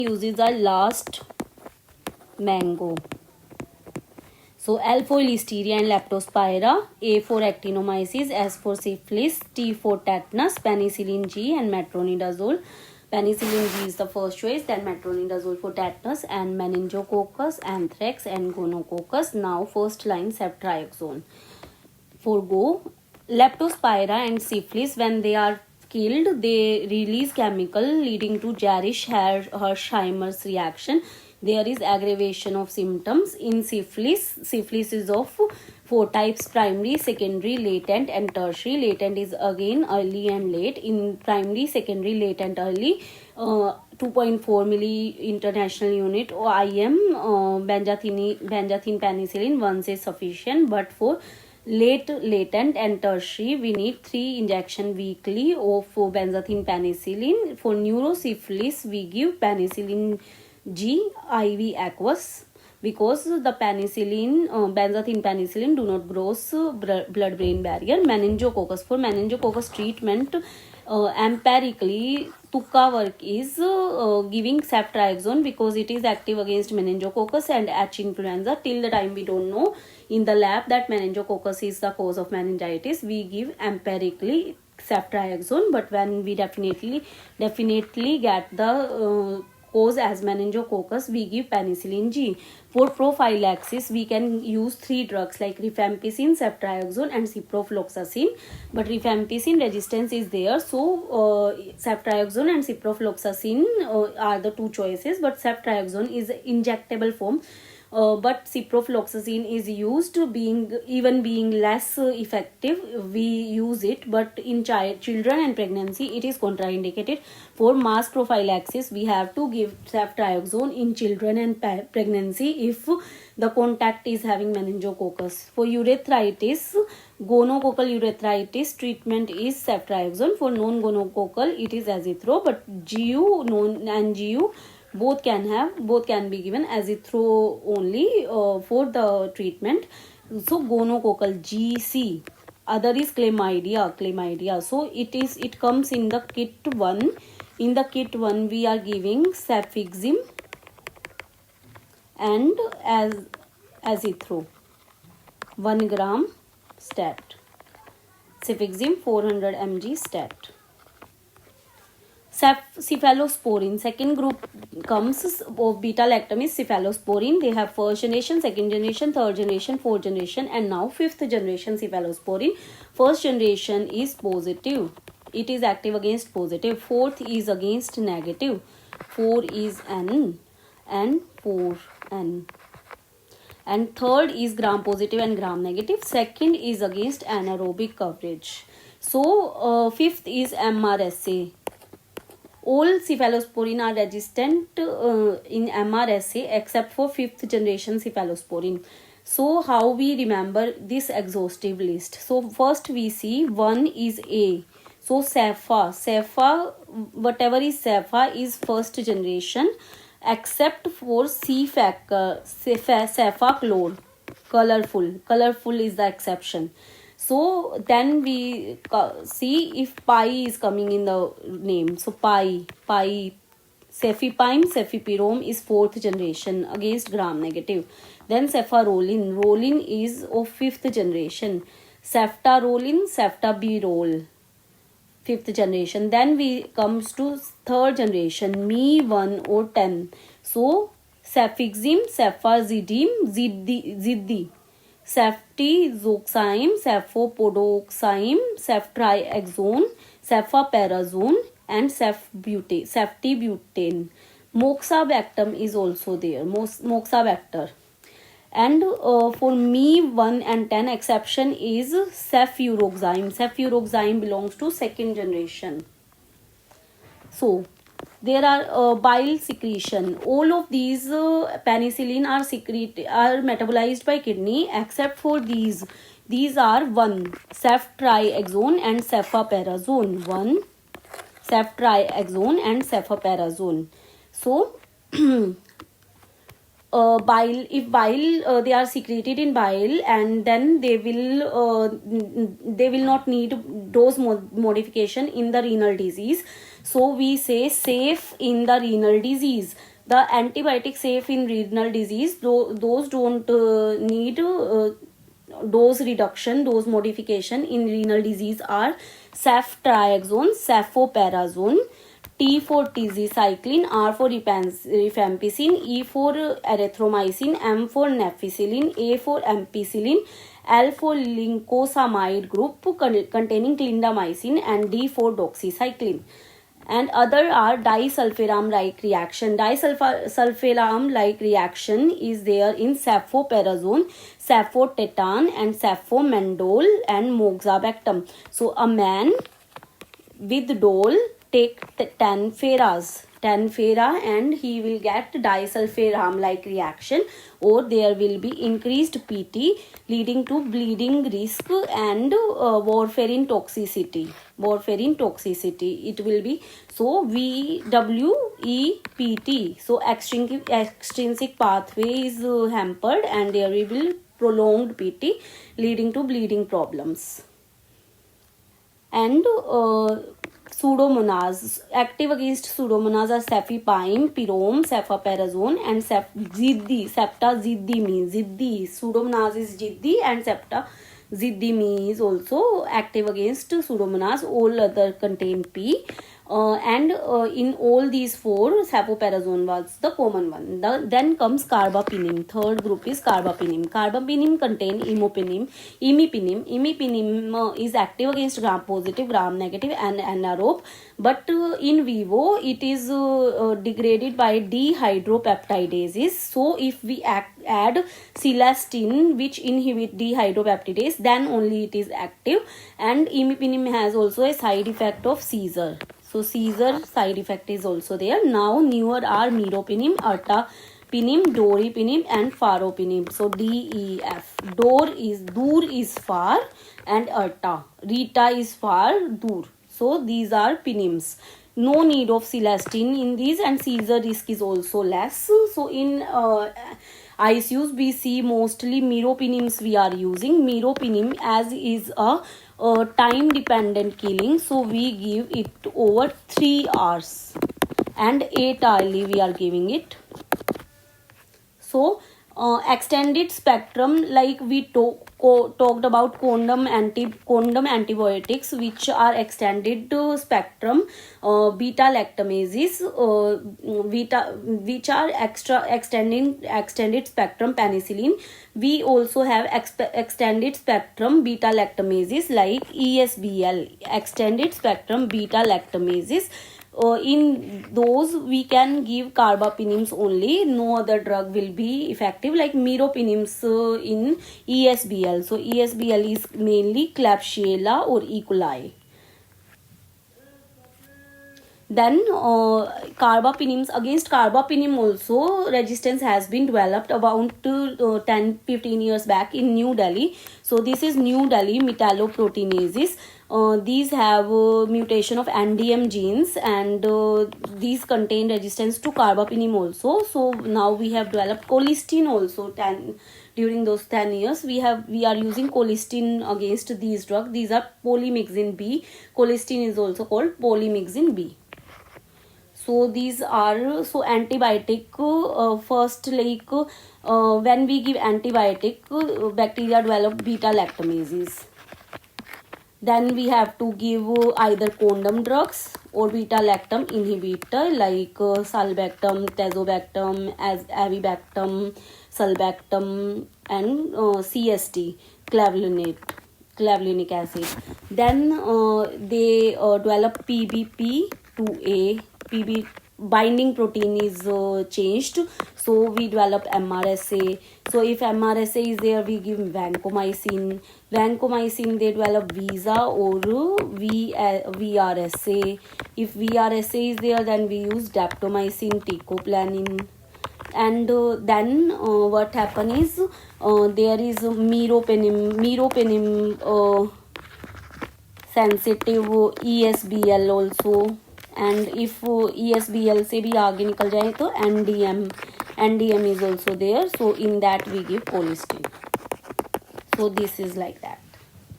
uses are last mango. So L for listeria and leptospira, A for actinomyces, S for syphilis, T for tetanus, penicillin G and metronidazole. Penicillin G is the first choice, then metronidazole for tetanus and meningococcus, anthrax and gonococcus. Now first line ceftriaxone. For go, leptospira and syphilis, when they are killed, they release chemical leading to Jarisch-Hersheimer's reaction. There is aggravation of symptoms in syphilis. Syphilis is of 4 types: primary, secondary, latent and tertiary. Latent is again early and late. In primary, secondary, late and early, 2.4 milli international unit or IM benzathine penicillin once is sufficient, but for latent and tertiary we need 3 injection weekly of benzathine penicillin. For neurosyphilis we give penicillin G IV aqueous, because the penicillin, benzathine penicillin do not cross blood-brain barrier. Meningococcus, for meningococcus treatment, empirically Tucca work is giving ceftriaxone because it is active against meningococcus and H influenza. Till the time we don't know in the lab that meningococcus is the cause of meningitis, we give empirically ceftriaxone, but when we definitely get the cause as meningococcus, we give penicillin G. For prophylaxis, we can use 3 drugs like rifampicin, ceftriaxone and ciprofloxacin. But rifampicin resistance is there, so ceftriaxone and ciprofloxacin are the 2 choices. But ceftriaxone is injectable form. But ciprofloxacin is used, being less effective, we use it, but in children and pregnancy it is contraindicated. For mass prophylaxis we have to give ceftriaxone in children and pregnancy if the contact is having meningococcus. For urethritis, gonococcal urethritis, treatment is ceftriaxone. For non-gonococcal it is azithro, but GU and GU both can be given azithro only for the treatment. So gonococcal GC, other is chlamydia. So it comes in the kit 1. In the kit 1 we are giving cefixime and azithro 1 gram stat, cefixime 400 mg stat. Cephalosporin, second group comes of beta lactam is cephalosporin. They have first generation, second generation, third generation, fourth generation and now fifth generation cephalosporin. First generation is positive, it is active against positive. Fourth is against negative, 4 is N and 4N. And third is gram positive and gram negative. Second is against anaerobic coverage. So fifth is MRSA. All cephalosporin are resistant in MRSA except for 5th generation cephalosporin. So how we remember this exhaustive list? So first we see 1 is A. So Cepha, whatever is Cepha is first generation except for Cefaclor, colorful is the exception. So then we see if pi is coming in the name. So pi, cefipime, cefipirome is 4th generation against gram negative. Then ceftarolin is of 5th generation. Ceftarolin, ceftabirol, 5th generation. Then we comes to 3rd generation, Me1 or 10. So cefixime, cefazidim, ziddi. Ceftriaxone, cefopodoxime, ceftriaxone, cefaperazone and ceftibutane. Moxabactam is also there, moxabacter. And for Me1 and 10 exception is cefuroxime. Cefuroxime belongs to 2nd generation. So there are bile secretion. All of these penicillin are metabolized by kidney except for these. These are 1 ceftriaxone and cefaperazone. 1 ceftriaxone and cefaperazone. So bile, they are secreted in bile, and then they will not need dose modification in the renal disease. So we say safe in the renal disease. The antibiotic safe in renal disease, those don't need dose reduction, dose modification in renal disease are ceftriaxone, cefoperazone, T for tizicycline, R for rifampicin, E for erythromycin, M for neficillin, A for ampicillin, L for lincosamide group containing clindamycin, and D for doxycycline. And other are disulfiram like reaction. Disulfiram like reaction is there in cefoperazone, cefotetan, and cefomendol and moxabactam. So a man with dole take 10 ferras and he will get disulfiram like reaction, or there will be increased PT leading to bleeding risk and warfarin toxicity. It will be so VWEPT. So extrinsic pathway is hampered and there will be prolonged PT leading to bleeding problems. And Pseudomonas. Active against Pseudomonas are cefepime, pyrome, cefoperazone, and ziddi. Septaziddi means ziddi. Pseudomonas is ziddi and septaziddi is also active against Pseudomonas. All other contain P. And in all these four, cefoperazone was the common one. Then comes carbapenem. Third group is carbapenem. Carbapenem contain imipenem. Imipenem is active against gram-positive, gram-negative, and anaerobe. But in vivo, it is degraded by dehydropeptidases. So if we add celestin, which inhibit dehydropeptidase, then only it is active. And imipenem has also a side effect of seizure. So seizure side effect is also there. Now newer are meropenem, ertapenem, doripenem, and faropenem. So DEF. Dur is far, and Rita is far, dur. So these are penems. No need of celestin in these, and seizure risk is also less. So in ICUs we see mostly meropenems we are using. Meropenem as is a time dependent killing, so we give it over 3 hours and 8 hourly we are giving it. So extended spectrum, like we talked about condom antibiotics, which are extended spectrum beta lactamases, which are extended spectrum penicillin. We also have extended spectrum beta lactamases like ESBL, extended spectrum beta lactamases. In those we can give carbapenems only, no other drug will be effective, like meropenems in ESBL. So ESBL is mainly Klebsiella or E. coli. Then carbapenems, against carbapenem also resistance has been developed about 10-15 years back in New Delhi. So this is New Delhi metalloproteinases. These have mutation of NDM genes, and these contain resistance to carbapenem also. So now we have developed colistin also. During those 10 years we are using colistin against these drugs. These are polymyxin B. Colistin is also called polymyxin B. So these are antibiotic. First, like when we give antibiotic, bacteria develop beta lactamases. Then we have to give either condom drugs or beta lactam inhibitor like sulbactam, tazobactam, avibactam, sulbactam, and CST, clavulanic acid. Then they develop PBP2A. Binding protein is changed, so we develop MRSA. So if MRSA is there, we give vancomycin. They develop Visa or VRSA. If VRSA is there, then we use daptomycin, teicoplanin. And then what happen is there is meropenem sensitive ESBL also. And if ESBL से भी आगे निकल जाए तो NDM is also there. So in that we give colistin. So this is like that.